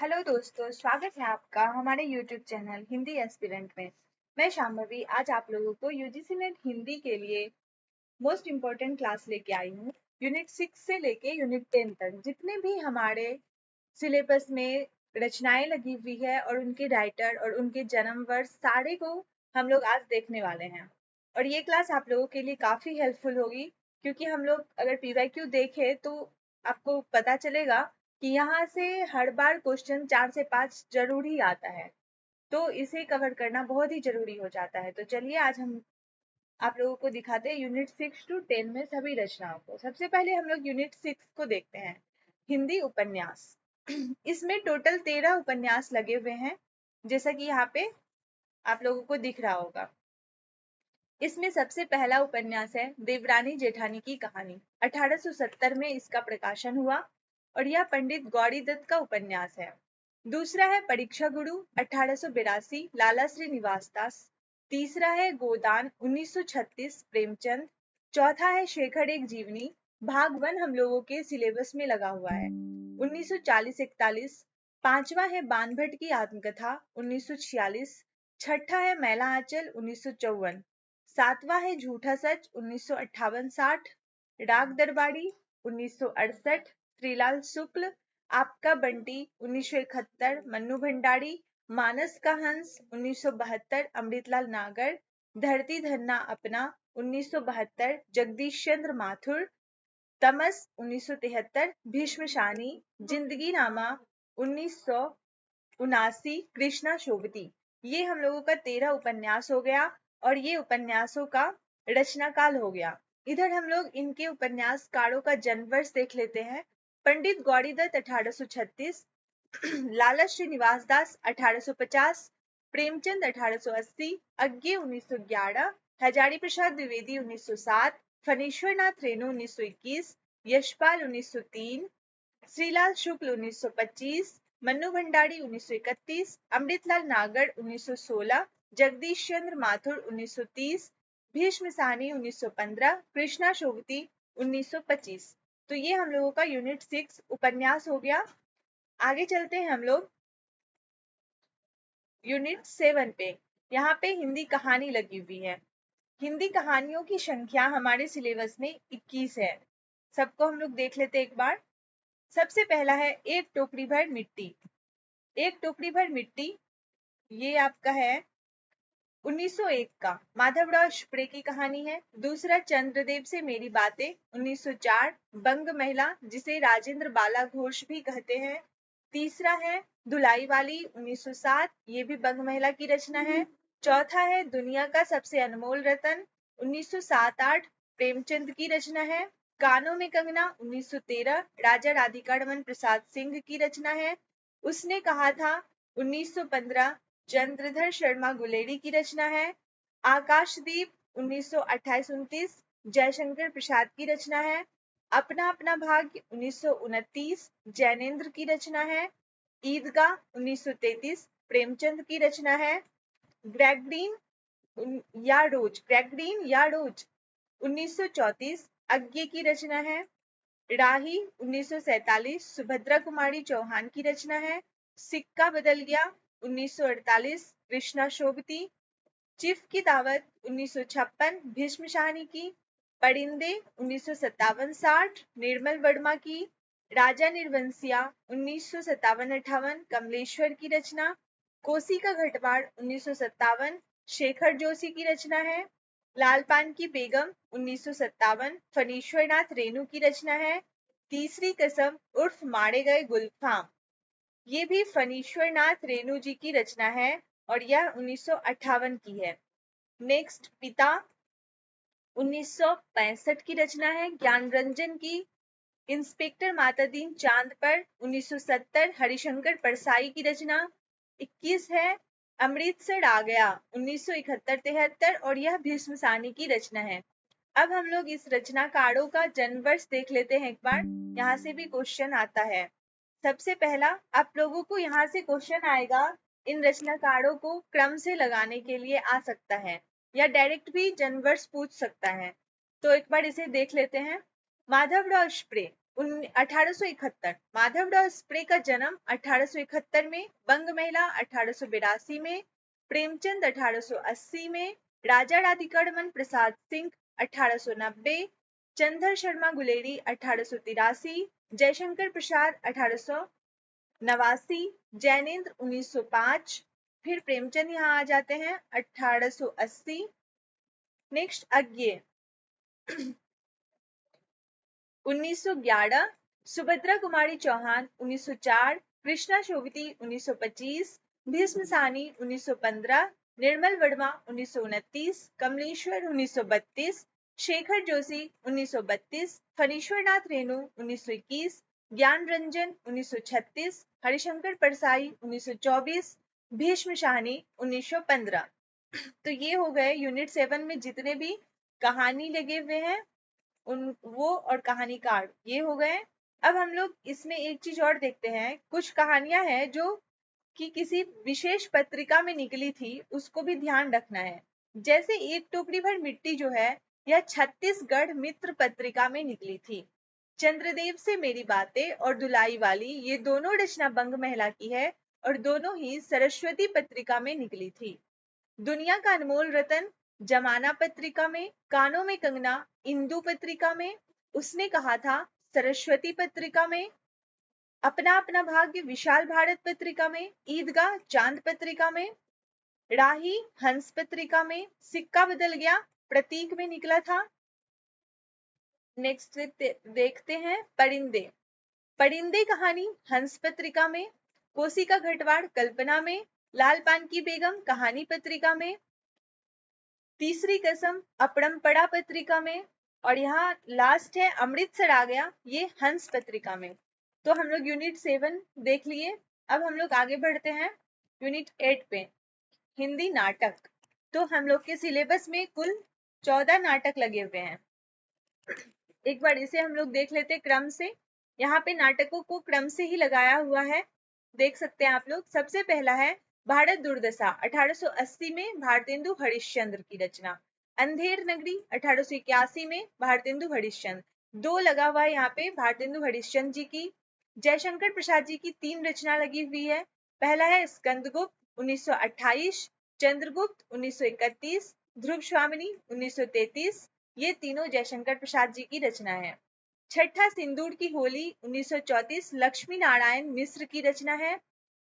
Hello दोस्तों, स्वागत है आपका हमारे YouTube चैनल हिंदी एस्पिरेंट में। मैं शांभवी आज आप लोगों को यूजीसी नेट हिंदी के लिए मोस्ट इम्पोर्टेंट क्लास लेके आई हूँ। यूनिट 6 से लेके यूनिट 10 तक जितने भी हमारे सिलेबस में रचनाएं लगी हुई है और उनके राइटर और उनके जन्म वर्ष सारे को हम लोग आज देखने वाले हैं। और ये क्लास आप लोगों के लिए काफी हेल्पफुल होगी, क्योंकि हम लोग अगर पीवाईक्यू देखें तो आपको पता चलेगा कि यहाँ से हर बार क्वेश्चन 4 से 5 जरूर ही आता है, तो इसे कवर करना बहुत ही जरूरी हो जाता है। तो चलिए आज हम आप लोगों को दिखाते हैं यूनिट 6 to 10 में सभी रचनाओं को। सबसे पहले हम लोग यूनिट 6 को देखते हैं, हिंदी उपन्यास। इसमें टोटल 13 उपन्यास लगे हुए हैं, जैसा कि यहाँ पे आप लोगों को दिख रहा होगा। इसमें सबसे पहला उपन्यास है देवरानी जेठानी की कहानी। 1870 में इसका प्रकाशन हुआ और यह पंडित गौरी दत्त का उपन्यास है। दूसरा है परीक्षा गुरु 1882 लाला श्रीनिवास दास। तीसरा है गोदान 1936 प्रेमचंद। चौथा है शेखर एक जीवनी, भाग 1 हम लोगों के सिलेबस में लगा हुआ है 1940-41। पांचवा है बानभट्ट की आत्मकथा 1946। छठा है मैला आंचल 1954। सातवां है झूठा सच 1958-60। डाक दरबारी 1968 श्रीलाल शुक्ल। आपका बंटी 1971 मन्नू भंडारी। मानस का हंस 1972 अमृतलाल नागर। धरती धरना अपना 1972 जगदीश चंद्र माथुर। तमस 1973 भीष्म शानी। जिंदगी नामा 1979 कृष्णा शोभती। ये हम लोगों का 13 उपन्यास हो गया और ये उपन्यासों का रचना काल हो गया। इधर हम लोग इनके उपन्यासकारों का जन्म वर्ष देख लेते हैं। पंडित गौरीदत्त 1836, लाला श्रीनिवास दास 1850, प्रेमचंद 1880, अज्ञे 1911, हजारी प्रसाद द्विवेदी 1907, फणीश्वर नाथ रेणु 1921, यशपाल 1903, श्रीलाल शुक्ल 1925, मन्नू भंडारी 1931, अमृतलाल नागर 1916, जगदीश चंद्र माथुर 1930, भीष्म साहनी 1915, कृष्णा शोभती 1925। तो ये हम लोगों का यूनिट 6 उपन्यास हो गया। आगे चलते हैं हम लोग यूनिट 7 पे। यहाँ पे हिंदी कहानी लगी हुई है। हिंदी कहानियों की संख्या हमारे सिलेबस में 21 है। सबको हम लोग देख लेते एक बार। सबसे पहला है एक टोकरी भर मिट्टी। एक टोकरी भर मिट्टी ये आपका है 1901 का, माधवराव शिपड़े की कहानी है। दूसरा चंद्रदेव से मेरी बातें 1904, बंग महिला जिसे राजेंद्र बाला घोष भी कहते हैं। तीसरा है धुलाई वाली 1907, ये भी बंग महिला की रचना है। चौथा है दुनिया का सबसे अनमोल रतन 1907-8, प्रेमचंद की रचना है। कानों में कंगना 1913, राजा राधिका रमन प्रसाद सिंह की रचना है। उसने कहा था 1915, चंद्रधर शर्मा गुलेरी की रचना है। आकाशदीप 1928-29, जयशंकर प्रसाद की रचना है। अपना अपना भाग्य 1929, जैनेन्द्र की रचना है। ईदगाह 1933, प्रेमचंद की रचना है। ग्रेगरीन या रोज 1934, अज्ञे की रचना है। राही 1947, सुभद्रा कुमारी चौहान की रचना है। सिक्का बदल गया 1948, कृष्णा शोभती। चिफ की दावत 1956, भीष्म शाहनी की। परिंदे 1957-60, निर्मल वर्मा की। राजा निर्वंशिया 1957-58, कमलेश्वर की रचना। कोसी का घटवाड़ 1957, शेखर जोशी की रचना है। लालपान की बेगम 1957, फणीश्वर नाथ रेणु की रचना है। तीसरी कसम उर्फ मारे गए गुलफाम, ये भी फणीश्वर नाथ रेणु जी की रचना है और यह 1958 की है। नेक्स्ट पिता 1965 की रचना है ज्ञान रंजन की। इंस्पेक्टर मातादीन चांद पर 1970, हरिशंकर परसाई की रचना। 21 है अमृतसर आ गया 1971-73 और यह भीष्म साहनी की रचना है। अब हम लोग इस रचनाकारों का जन्म वर्ष देख लेते हैं एक बार। यहाँ से भी क्वेश्चन आता है। सबसे पहला आप लोगों को यहाँ से क्वेश्चन आएगा, इन रचनाकारों को क्रम से लगाने के लिए आ सकता है या डायरेक्ट भी जन्म वर्ष पूछ सकता है। तो एक बार इसे देख लेते हैं। माधवराव शिपड़े 1871 माधवराव स्प्रे का जन्म 1871 में, बंग महिला 1882 में, प्रेमचंद 1880 में, राजा राधिकड़मन प्रसाद सिंह 1890, चंद्र शर्मा गुलेरी 1883, जयशंकर प्रसाद 1889, जैनेन्द्र 1905, फिर प्रेमचंद यहाँ आ जाते हैं 1880। नेक्स्ट अज्ञे 1911, सुभद्रा कुमारी चौहान 1904, कृष्णा शोभिती 1925, भीष्म साहनी 1915, निर्मल वर्मा 1929, कमलेश्वर 1932, शेखर जोशी 1932, फणीश्वरनाथ रेणु 1921, ज्ञान रंजन 1936, हरिशंकर परसाई 1924, भीष्म साहनी 1915। तो ये हो गए यूनिट 7 में जितने भी कहानी लगे हुए हैं वो और कहानीकार ये हो गए। अब हम लोग इसमें एक चीज और देखते हैं, कुछ कहानियां हैं जो कि किसी विशेष पत्रिका में निकली थी, उसको भी ध्यान रखना है। जैसे एक टोकरी भर मिट्टी जो है यह छत्तीसगढ़ मित्र पत्रिका में निकली थी। चंद्रदेव से मेरी बातें और दुलाई वाली ये दोनों रचना बंग महिला की है और दोनों ही सरस्वती पत्रिका में निकली थी। दुनिया का अनमोल रतन जमाना पत्रिका में, कानों में कंगना इंदु पत्रिका में, उसने कहा था सरस्वती पत्रिका में, अपना अपना भाग्य विशाल भारत पत्रिका में, ईदगाह चांद पत्रिका में, राही हंस पत्रिका में, सिक्का बदल गया प्रतीक में निकला था। नेक्स्ट देखते हैं परिंदे। परिंदे कहानी हंस पत्रिका में, कोसी का घटवाड़ कल्पना में, लाल पान की बेगम कहानी पत्रिका में, तीसरी कसम अपड़मपड़ा पत्रिका में, और यहाँ लास्ट है अमृतसर आ गया ये हंस पत्रिका में। तो हम लोग यूनिट 7 देख लिए। अब हम लोग आगे बढ़ते हैं यूनिट 8 पे, हिंदी नाटक। तो हम लोग के सिलेबस में कुल 14 नाटक लगे हुए हैं। एक बार इसे हम लोग देख लेते क्रम से। यहाँ पे नाटकों को क्रम से ही लगाया हुआ है, देख सकते हैं आप लोग। सबसे पहला है भारत दुर्दशा 1880 में भारतेंदु हरिश्चंद्र की रचना, अंधेर नगरी 1881 में भारतेंदु हरिश्चंद्र, दो लगा हुआ है यहाँ पे भारतेंदु हरिश्चंद्र जी की। जयशंकर प्रसाद जी की 3 रचना लगी हुई है। पहला है स्कंदगुप्त 1928, चंद्रगुप्त 1931, ध्रुव स्वामिनी 1933, ये तीनों जयशंकर प्रसाद जी की रचना है। छठा सिंदूर की होली 1934 लक्ष्मी नारायण मिश्र की रचना है।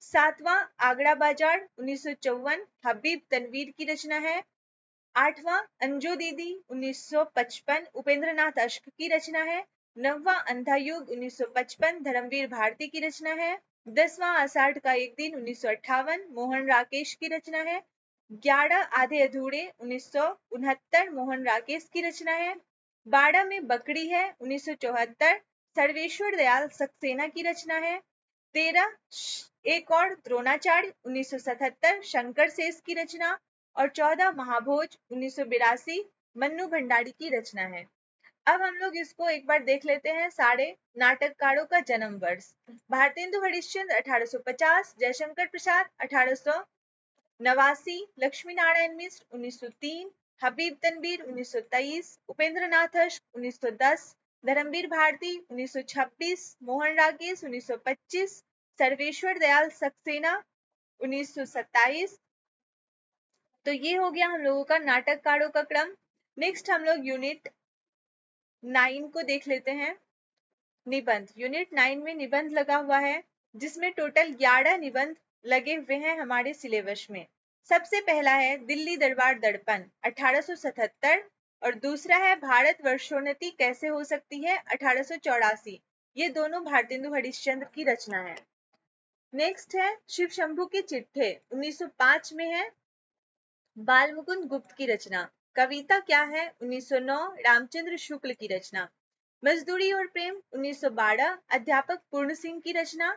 सातवां आगरा बाजार 1954 हबीब तनवीर की रचना है। आठवां अंजो दीदी 1955 उपेंद्रनाथ अश्क की रचना है। नौवां अंधा युग 1955 धर्मवीर भारती की रचना है। 10वां आषाढ़ का एक दिन 1958 मोहन राकेश की रचना है। 11 आधे अधूरे 1969 मोहन राकेश की रचना है। 12 में बकड़ी है 1974 सर्वेश्वर दयाल सक्सेना की रचना है। 13 एक और द्रोणाचार्य 1977 शंकर शेष की रचना, और 14 महाभोज 1982 मन्नू भंडारी की रचना है। अब हम लोग इसको एक बार देख लेते हैं सारे नाटककारों का जन्म वर्ष। भारतेंदु हरिश्चंद्र 1850, जयशंकर प्रसाद 1889, लक्ष्मी नारायण मिश्र 1903, हबीब तनवीर 1923, उपेंद्रनाथ अश्क 1910, धर्मवीर भारती 1926, मोहन राकेश 1925, सर्वेश्वर दयाल सक्सेना 1927। तो ये हो गया हम लोगों का नाटककारों का क्रम। नेक्स्ट हम लोग यूनिट 9 को देख लेते हैं, निबंध। यूनिट 9 में निबंध लगा हुआ है, जिसमें टोटल 11 निबंध लगे हुए हैं हमारे सिलेबस में। सबसे पहला है दिल्ली दरबार दर्पण 1877, और दूसरा है भारत वर्षोन्नति कैसे हो सकती है 1884। ये दोनों भारतेंदु हरिश्चंद्र की रचना है। नेक्स्ट है शिव शंभू के चिट्ठे 1905 में है, बाल मुकुंद गुप्त की रचना। कविता क्या है 1909 रामचंद्र शुक्ल की रचना। मजदूरी और प्रेम 1912 अध्यापक पूर्ण सिंह की रचना।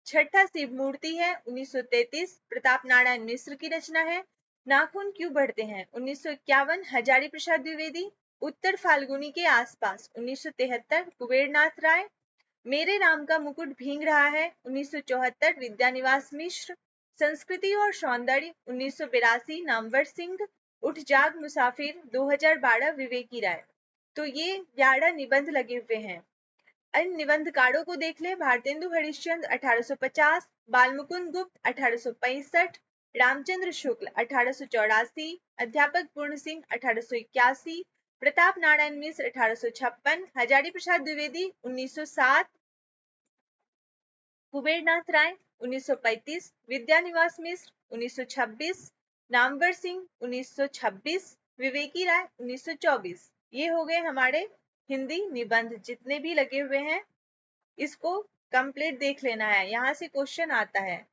छठा शिव मूर्ति है 1933 प्रताप नारायण मिश्र की रचना है। नाखून क्यों बढ़ते हैं 1951 हजारी प्रसाद द्विवेदी। उत्तर फाल्गुनी के आसपास 1973 कुबेरनाथ राय। मेरे राम का मुकुट भींग रहा है 1974 विद्यानिवास मिश्र। संस्कृति और सौंदर्य 1982 नामवर सिंह। उठ जाग मुसाफिर 2012 विवेकी राय। तो ये 11 निबंध लगे हुए हैं। इन निबंधकारों को देख ले। भारतेंदु हरिश्चंद्र 1850, बालमुकुंद गुप्त 1865, रामचंद्र शुक्ल 1884, अध्यापक पूर्ण सिंह 1881, प्रताप नारायण मिश्र 1856, हजारी प्रसाद द्विवेदी 1907, कुबेरनाथ राय 1935, विद्यानिवास मिश्र 1926, नामवर सिंह 1926, विवेकी राय 1924। ये हो गए हमारे हिंदी निबंध। जितने भी लगे हुए हैं इसको कंप्लीट देख लेना है, यहाँ से क्वेश्चन आता है।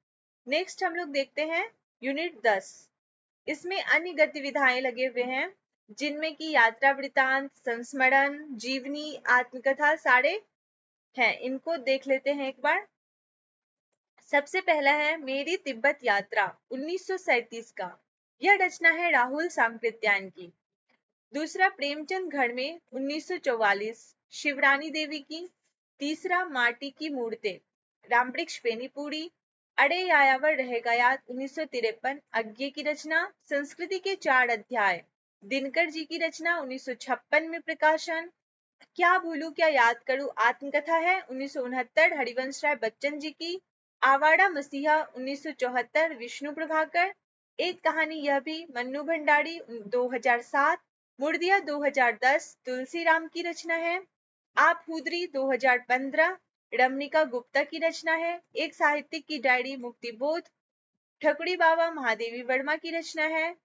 नेक्स्ट हम लोग देखते हैं यूनिट 10। इसमें अन्य गतिविधियां लगे हुए हैं जिनमें कि यात्रा वृतांत, संस्मरण, जीवनी, आत्मकथा सारे हैं। इनको देख लेते हैं एक बार। सबसे पहला है मेरी तिब्बत यात्रा 1937 का। यह रचना है राहुल सांकृत्यायन की। दूसरा प्रेमचंद घर में 1944, शिवरानी देवी की। तीसरा माटी की मूर्तें, रामवृक्ष बेनीपुरी। अरे यायावर रहेगा याद 1953, अज्ञे की रचना। संस्कृति के 4 अध्याय, दिनकर जी की रचना 1956 में प्रकाशन। क्या भूलूं क्या याद करूं आत्मकथा है 1969, हरिवंश राय बच्चन जी की। आवारा मसीहा 1974, विष्णु प्रभाकर। एक कहानी यह भी, मन्नू भंडारी 2007। मुर्दिया 2010, तुलसीराम की रचना है। आप हुदरी 2015, रमनिका गुप्ता की रचना है। एक साहित्यिक की डायरी, मुक्तिबोध। ठकुरी बाबा महादेवी वर्मा की रचना है।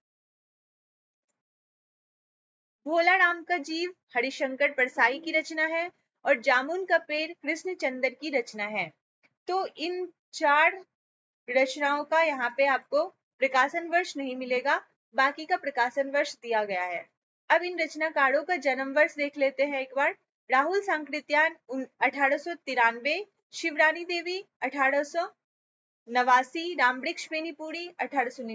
भोला राम का जीव हरिशंकर परसाई की रचना है। और जामुन का पेड़ कृष्णचंद्र की रचना है। तो इन 4 रचनाओं का यहाँ पे आपको प्रकाशन वर्ष नहीं मिलेगा, बाकी का प्रकाशन वर्ष दिया गया है। अब इन रचनाकारों का जन्म वर्ष देख लेते हैं एक बार। राहुल सांकृत्यायन 1893, शिवरानी देवी 1889, रामवृक्ष बेनीपुरी 1899।